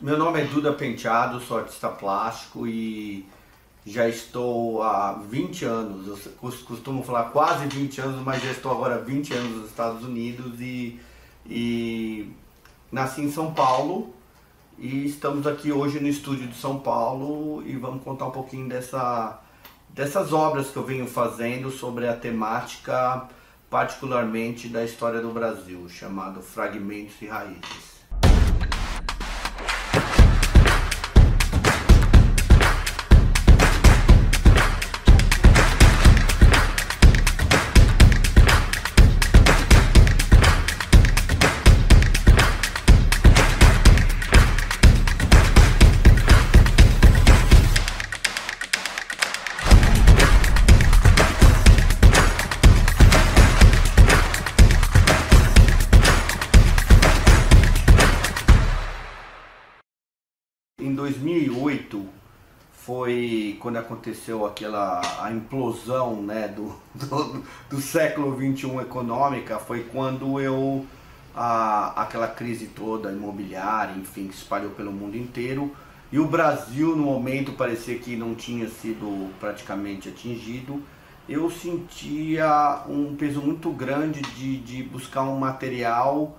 Meu nome é Duda Penteado, sou artista plástico e já estou há 20 anos, eu costumo falar quase 20 anos, mas já estou agora há 20 anos nos Estados Unidos e nasci em São Paulo e estamos aqui hoje no estúdio de São Paulo e vamos contar um pouquinho dessas obras que eu venho fazendo sobre a temática particularmente da história do Brasil, chamado Fragmentos e Raízes. Em 2008 foi quando aconteceu a implosão, né, do século XXI econômica, foi quando aquela crise toda imobiliária, enfim, que se espalhou pelo mundo inteiro, e o Brasil no momento parecia que não tinha sido praticamente atingido. Eu sentia um peso muito grande de buscar um material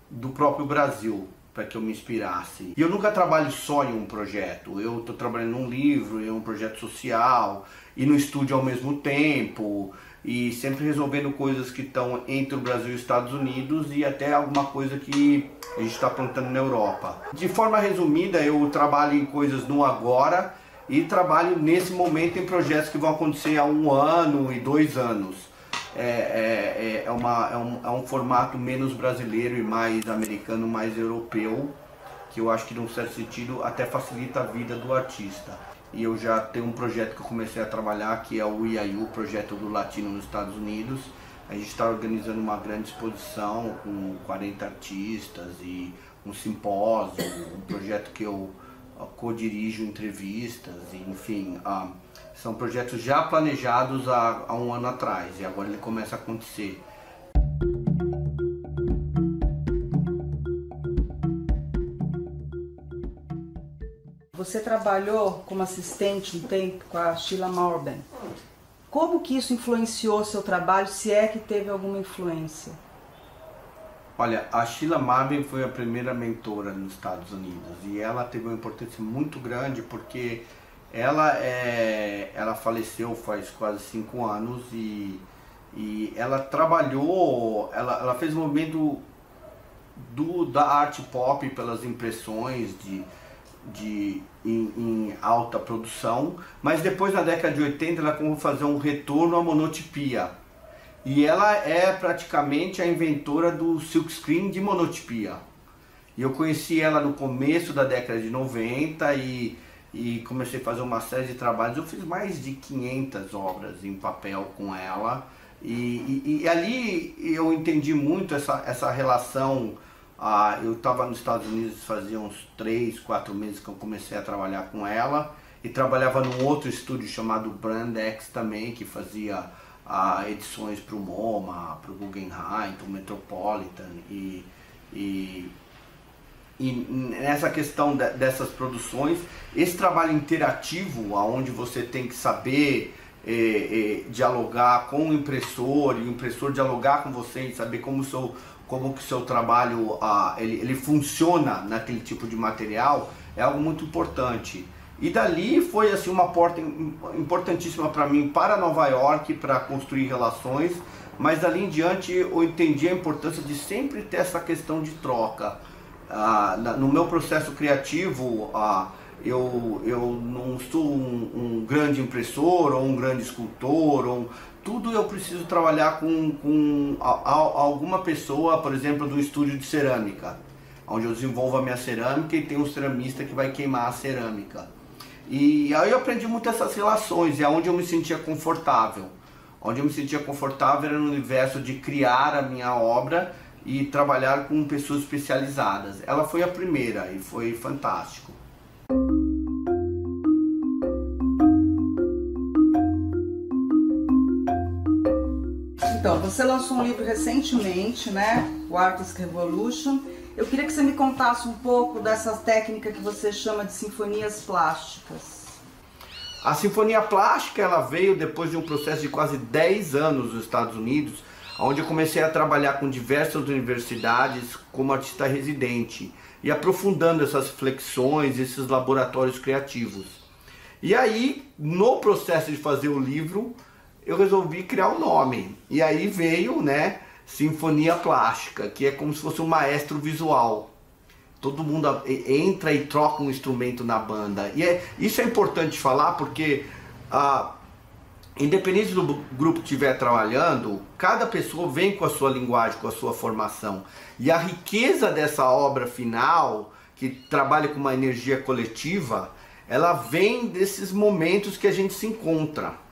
do próprio Brasil, para que eu me inspirasse. E eu nunca trabalho só em um projeto, eu estou trabalhando num livro, em um projeto social, e no estúdio ao mesmo tempo, e sempre resolvendo coisas que estão entre o Brasil e os Estados Unidos e até alguma coisa que a gente está aprontando na Europa. De forma resumida, eu trabalho em coisas no agora e trabalho nesse momento em projetos que vão acontecer há 1 ano e 2 anos. É um formato menos brasileiro e mais americano, mais europeu, que eu acho que num certo sentido até facilita a vida do artista. E eu já tenho um projeto que eu comecei a trabalhar, que é o IAU, Projeto do Latino nos Estados Unidos. A gente está organizando uma grande exposição com 40 artistas e um simpósio, um projeto que eu co-dirijo entrevistas, enfim. São projetos já planejados há 1 ano atrás e agora ele começa a acontecer. Você trabalhou como assistente um tempo com a Sheila Marben. Como que isso influenciou seu trabalho, se é que teve alguma influência? Olha, a Sheila Marben foi a primeira mentora nos Estados Unidos e ela teve uma importância muito grande porque ela faleceu faz quase 5 anos e ela trabalhou, ela fez o movimento da arte pop pelas impressões em alta produção, mas depois na década de 80 ela começou a fazer um retorno à monotipia. E ela é praticamente a inventora do silkscreen de monotipia. E eu conheci ela no começo da década de 90 e comecei a fazer uma série de trabalhos. Eu fiz mais de 500 obras em papel com ela e ali eu entendi muito essa relação. Eu estava nos Estados Unidos fazia uns 3, 4 meses que eu comecei a trabalhar com ela e trabalhava num outro estúdio chamado Brand X também, que fazia edições para o MoMA, para o Guggenheim, para o Metropolitan e nessa questão dessas produções, esse trabalho interativo, onde você tem que saber dialogar com o impressor e o impressor dialogar com você e saber como que o seu trabalho ele funciona naquele tipo de material, é algo muito importante. E dali foi assim uma porta importantíssima para mim, para Nova York, para construir relações, mas dali em diante eu entendi a importância de sempre ter essa questão de troca. No meu processo criativo, eu não sou um grande impressor ou um grande escultor, tudo eu preciso trabalhar com alguma pessoa, por exemplo, do estúdio de cerâmica, onde eu desenvolvo a minha cerâmica e tem um ceramista que vai queimar a cerâmica. E aí eu aprendi muito essas relações, e é onde eu me sentia confortável. Onde eu me sentia confortável era no universo de criar a minha obra e trabalhar com pessoas especializadas. Ela foi a primeira e foi fantástico. Então, você lançou um livro recentemente, né? O Artist Revolution. Eu queria que você me contasse um pouco dessa técnica que você chama de sinfonias plásticas. A sinfonia plástica, ela veio depois de um processo de quase 10 anos nos Estados Unidos, onde eu comecei a trabalhar com diversas universidades como artista residente e aprofundando essas flexões, esses laboratórios criativos. E aí, no processo de fazer o livro, eu resolvi criar um nome. E aí veio, né, Sinfonia Plástica, que é como se fosse um maestro visual. Todo mundo entra e troca um instrumento na banda. E isso é importante falar porque, independente do grupo que estiver trabalhando, cada pessoa vem com a sua linguagem, com a sua formação. E a riqueza dessa obra final, que trabalha com uma energia coletiva, ela vem desses momentos que a gente se encontra.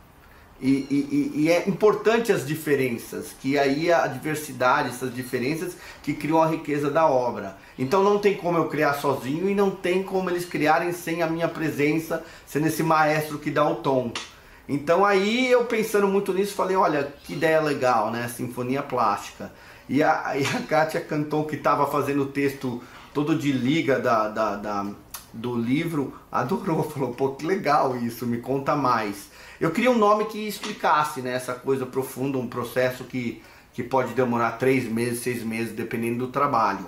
E é importante as diferenças, que aí a diversidade, essas diferenças que criam a riqueza da obra. Então não tem como eu criar sozinho e não tem como eles criarem sem a minha presença, sendo esse maestro que dá o tom. Então aí eu pensando muito nisso, falei, olha, que ideia legal, né? Sinfonia plástica. E a Kátia Canton, que estava fazendo o texto todo de liga do livro, adorou, falou, pô, que legal isso, me conta mais. Eu queria um nome que explicasse, né, essa coisa profunda, um processo que pode demorar 3 meses, 6 meses, dependendo do trabalho.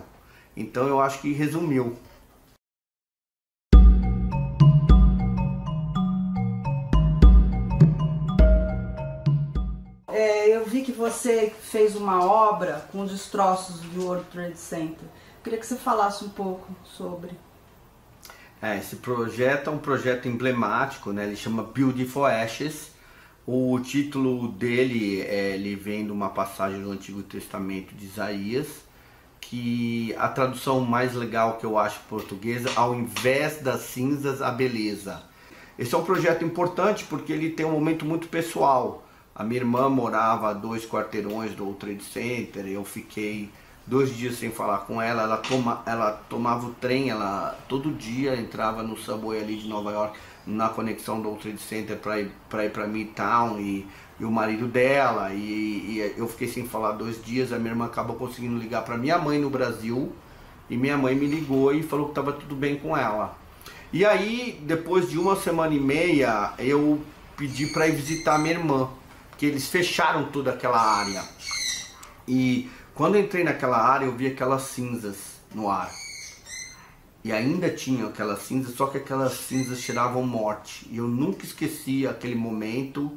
Então eu acho que resumiu. Eu vi que você fez uma obra com destroços do World Trade Center. Queria que você falasse um pouco sobre. Esse projeto é um projeto emblemático, né? Ele chama Beautiful Ashes. O título dele ele vem de uma passagem do Antigo Testamento de Isaías, que a tradução mais legal que eu acho portuguesa, ao invés das cinzas, a beleza. Esse é um projeto importante porque ele tem um momento muito pessoal. A minha irmã morava a 2 quarteirões do World Trade Center, eu fiquei 2 dias sem falar com ela, ela tomava o trem, ela todo dia entrava no subway ali de Nova York, na conexão do World Trade Center para ir para Midtown, e o marido dela, e eu fiquei sem falar 2 dias. A minha irmã acabou conseguindo ligar para minha mãe no Brasil, e minha mãe me ligou e falou que estava tudo bem com ela. E aí, depois de 1 semana e meia, eu pedi para ir visitar minha irmã, porque eles fecharam toda aquela área. E quando eu entrei naquela área, eu vi aquelas cinzas no ar. E ainda tinha aquelas cinzas, só que aquelas cinzas cheiravam morte. E eu nunca esqueci aquele momento.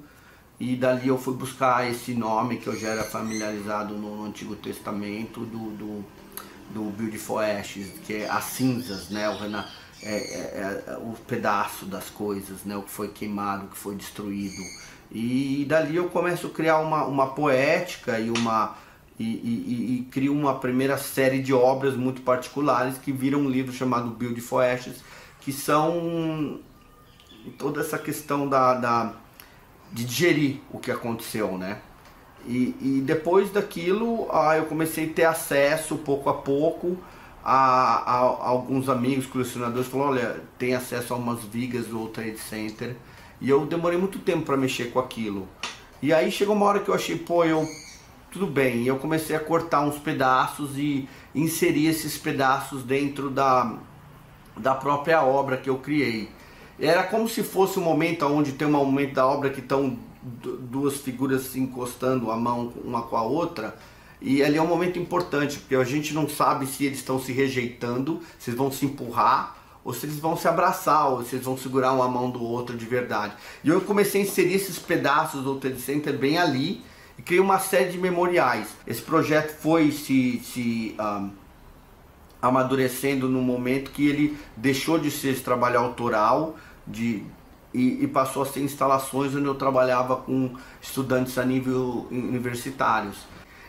E dali eu fui buscar esse nome que eu já era familiarizado no Antigo Testamento, do Beautiful Ashes, que é as cinzas, né? O pedaço das coisas, né? O que foi queimado, o que foi destruído. E dali eu começo a criar uma poética e crio uma primeira série de obras muito particulares que viram um livro chamado Beautiful Ashes, que são toda essa questão de digerir o que aconteceu, né? E depois daquilo eu comecei a ter acesso pouco a pouco a alguns amigos colecionadores, falaram, olha, tem acesso a umas vigas do World Trade Center. E eu demorei muito tempo para mexer com aquilo. E aí chegou uma hora que eu achei, pô, tudo bem. E eu comecei a cortar uns pedaços e inserir esses pedaços dentro da própria obra que eu criei. Era como se fosse um momento onde tem um momento da obra que estão 2 figuras se encostando a mão uma com a outra. E ali é um momento importante, porque a gente não sabe se eles estão se rejeitando, se eles vão se empurrar, ou se eles vão se abraçar, ou se eles vão segurar uma mão do outro de verdade. E eu comecei a inserir esses pedaços do Trade Center bem ali, e criei uma série de memoriais. Esse projeto foi se amadurecendo no momento que ele deixou de ser esse trabalho autoral, e passou a ser instalações onde eu trabalhava com estudantes a nível universitários.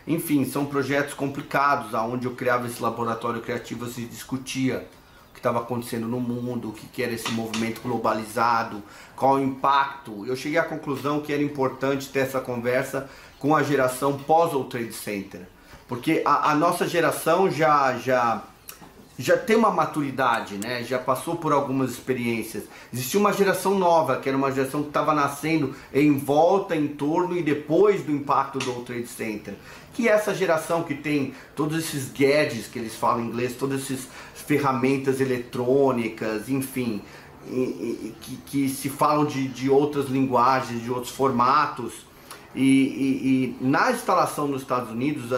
Enfim, são projetos complicados, onde eu criava esse laboratório criativo, se discutia o que estava acontecendo no mundo, o que era esse movimento globalizado, qual o impacto. Eu cheguei à conclusão que era importante ter essa conversa com a geração pós-World Trade Center, porque a nossa geração já já tem uma maturidade, né? Já passou por algumas experiências. Existia uma geração nova, que era uma geração que estava nascendo em volta, em torno e depois do impacto do World Trade Center. Que é essa geração que tem todos esses gadgets que eles falam em inglês, todas essas ferramentas eletrônicas, enfim, que se falam de outras linguagens, de outros formatos. E na instalação nos Estados Unidos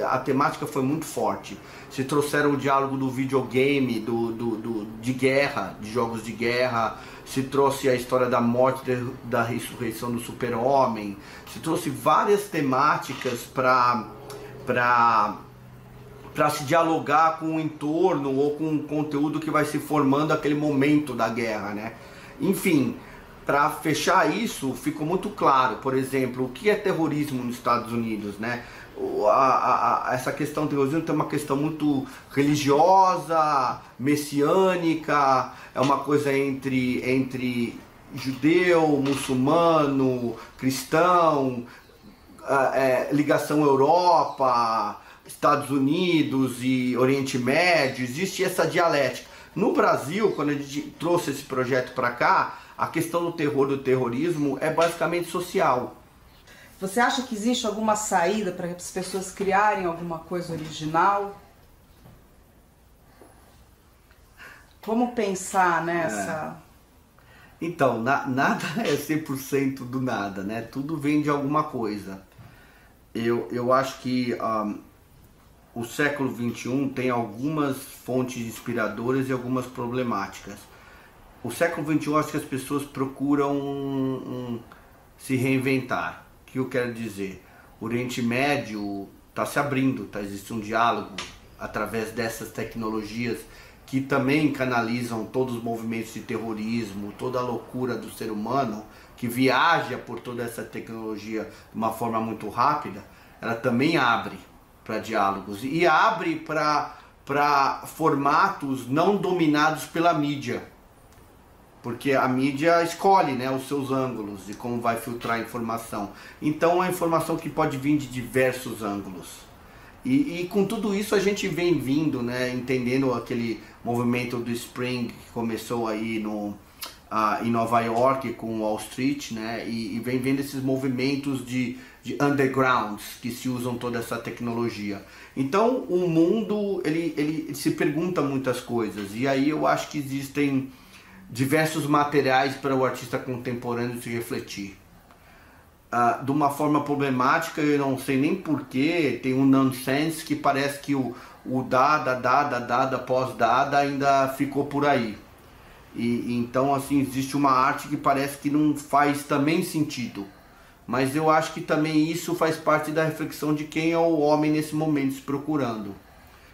a temática foi muito forte. Se trouxeram o diálogo do videogame, de guerra, de jogos de guerra, se trouxe a história da morte, da ressurreição do super-homem, se trouxe várias temáticas para se dialogar com o entorno ou com o conteúdo que vai se formando naquele momento da guerra, né? Enfim, para fechar isso, ficou muito claro, por exemplo, o que é terrorismo nos Estados Unidos, né? Essa questão do terrorismo tem uma questão muito religiosa, messiânica, é uma coisa entre judeu, muçulmano, cristão, ligação Europa, Estados Unidos e Oriente Médio, existe essa dialética. No Brasil, quando a gente trouxe esse projeto para cá, a questão do terror, do terrorismo é basicamente social. Você acha que existe alguma saída para as pessoas criarem alguma coisa original? Como pensar nessa... Então, nada é 100% do nada, né? Tudo vem de alguma coisa. Eu acho que o século XXI tem algumas fontes inspiradoras e algumas problemáticas. O século XXI, acho que as pessoas procuram se reinventar. O que eu quero dizer? O Oriente Médio está se abrindo, está existindo um diálogo através dessas tecnologias que também canalizam todos os movimentos de terrorismo, toda a loucura do ser humano, que viaja por toda essa tecnologia de uma forma muito rápida. Ela também abre para diálogos e abre para formatos não dominados pela mídia. Porque a mídia escolhe, né, os seus ângulos e como vai filtrar a informação. Então é informação que pode vir de diversos ângulos. E com tudo isso a gente vem vindo, né, entendendo aquele movimento do Spring que começou aí em Nova York com Wall Street, né, e vem vendo esses movimentos de undergrounds que se usam toda essa tecnologia. Então o mundo ele se pergunta muitas coisas e aí eu acho que existem diversos materiais para o artista contemporâneo se refletir. De uma forma problemática, eu não sei nem porquê, tem um nonsense que parece que o dada, pós-dada ainda ficou por aí. Então, assim, existe uma arte que parece que não faz também sentido. Mas eu acho que também isso faz parte da reflexão de quem é o homem nesse momento se procurando,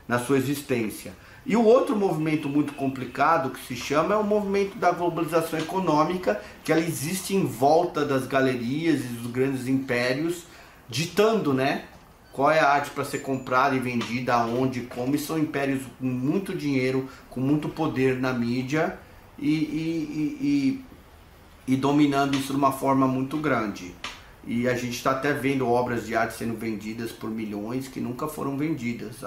na sua existência. E o outro movimento muito complicado que se chama é o movimento da globalização econômica, que ela existe em volta das galerias e dos grandes impérios, ditando, né, qual é a arte para ser comprada e vendida, aonde, como, e são impérios com muito dinheiro, com muito poder na mídia e dominando isso de uma forma muito grande. E a gente está até vendo obras de arte sendo vendidas por milhões que nunca foram vendidas.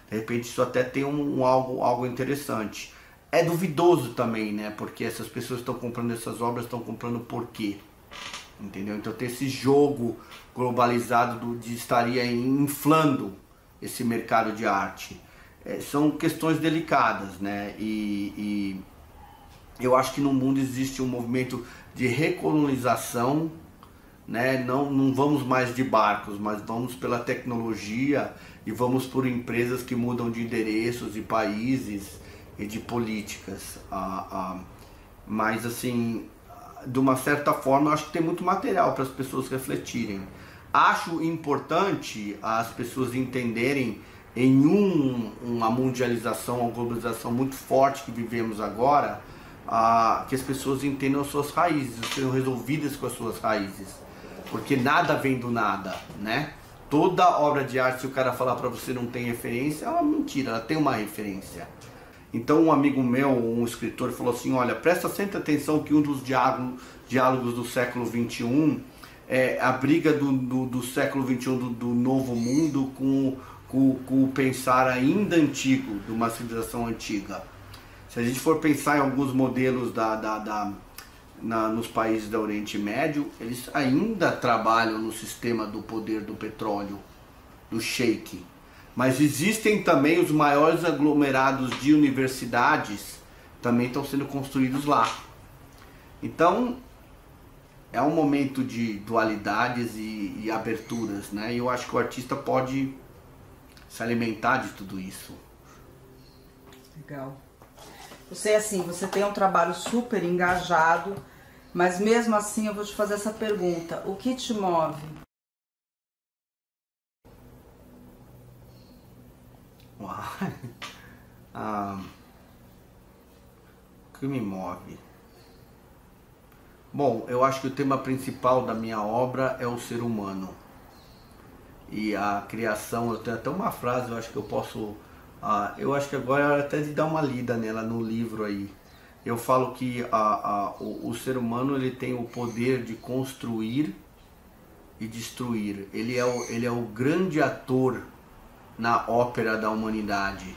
De repente isso até tem algo interessante. É duvidoso também, né? Porque essas pessoas estão comprando essas obras, estão comprando por quê? Entendeu? Então tem esse jogo globalizado de estaria inflando esse mercado de arte. São questões delicadas, né? E eu acho que no mundo existe um movimento de recolonização, né? Não vamos mais de barcos, mas vamos pela tecnologia e vamos por empresas que mudam de endereços, de países e de políticas. Mas assim, de uma certa forma, eu acho que tem muito material para as pessoas refletirem. Acho importante as pessoas entenderem em uma mundialização, uma globalização muito forte que vivemos agora, que as pessoas entendam as suas raízes, sejam resolvidas com as suas raízes. Porque nada vem do nada, né? Toda obra de arte, se o cara falar para você não tem referência, é uma mentira, ela tem uma referência. Então um amigo meu, um escritor, falou assim, olha, presta sempre atenção que um dos diálogos do século XXI é a briga do século XXI, do novo mundo, com com o pensar ainda antigo, de uma civilização antiga. Se a gente for pensar em alguns modelos nos países do Oriente Médio, eles ainda trabalham no sistema do poder do petróleo, do sheik. Mas existem também os maiores aglomerados de universidades, também estão sendo construídos lá. Então, é um momento de dualidades e aberturas, né? E eu acho que o artista pode se alimentar de tudo isso. Legal. Você, assim, você tem um trabalho super engajado, mas mesmo assim eu vou te fazer essa pergunta. O que te move? O que me move? Bom, eu acho que o tema principal da minha obra é o ser humano. E a criação, eu tenho até uma frase, eu acho que eu posso... eu acho que agora é hora até de dar uma lida nela no livro aí. Eu falo que o ser humano ele tem o poder de construir e destruir. Ele é o grande ator na ópera da humanidade.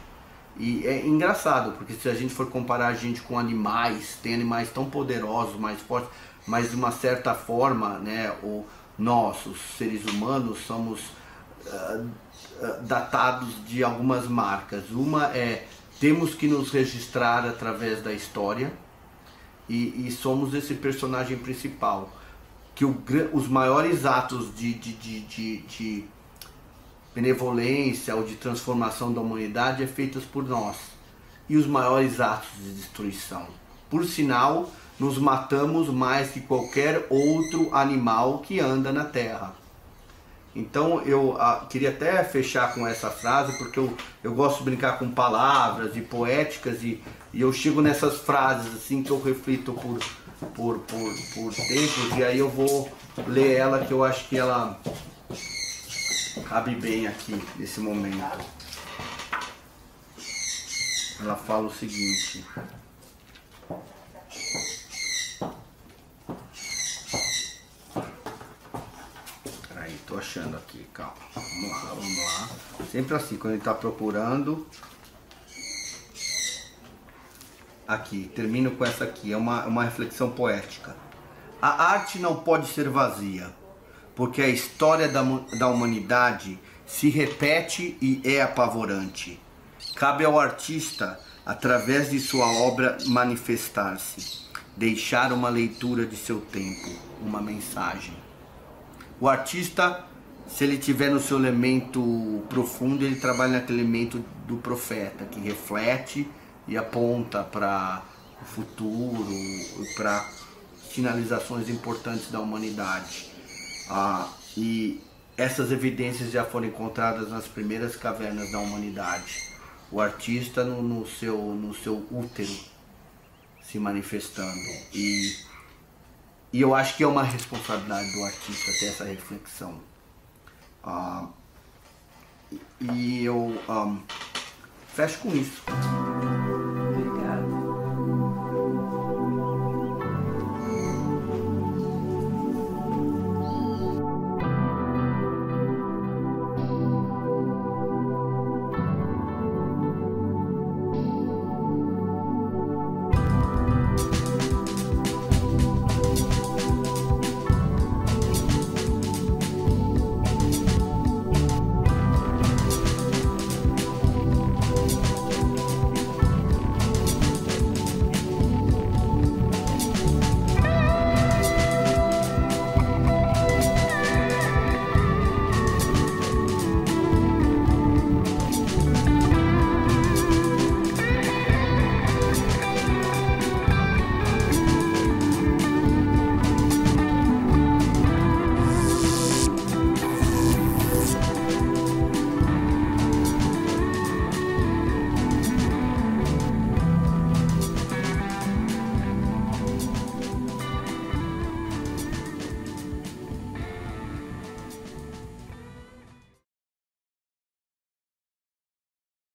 E é engraçado, porque se a gente for comparar a gente com animais, tem animais tão poderosos, mais fortes, mas de uma certa forma, né, nós, os seres humanos, somos datados de algumas marcas. Uma é, temos que nos registrar através da história, e somos esse personagem principal. Que os maiores atos de benevolência ou de transformação da humanidade é feitos por nós, e os maiores atos de destruição. Por sinal, nos matamos mais que qualquer outro animal que anda na Terra. Então eu queria até fechar com essa frase, porque eu gosto de brincar com palavras e poéticas, e eu chego nessas frases assim que eu reflito por tempos, e aí eu vou ler ela, que eu acho que ela cabe bem aqui nesse momento. Ela fala o seguinte: peraí, tô achando aqui, calma, vamos lá. Sempre assim, quando ele tá procurando. Aqui, termino com essa aqui, é uma reflexão poética. A arte não pode ser vazia, porque a história da humanidade se repete e é apavorante. Cabe ao artista, através de sua obra, manifestar-se, deixar uma leitura de seu tempo, uma mensagem. O artista, se ele tiver no seu elemento profundo, ele trabalha naquele elemento do profeta, que reflete e aponta para o futuro, para finalizações importantes da humanidade. E essas evidências já foram encontradas nas primeiras cavernas da humanidade. O artista no seu útero se manifestando. E eu acho que é uma responsabilidade do artista ter essa reflexão. E eu fecho com isso.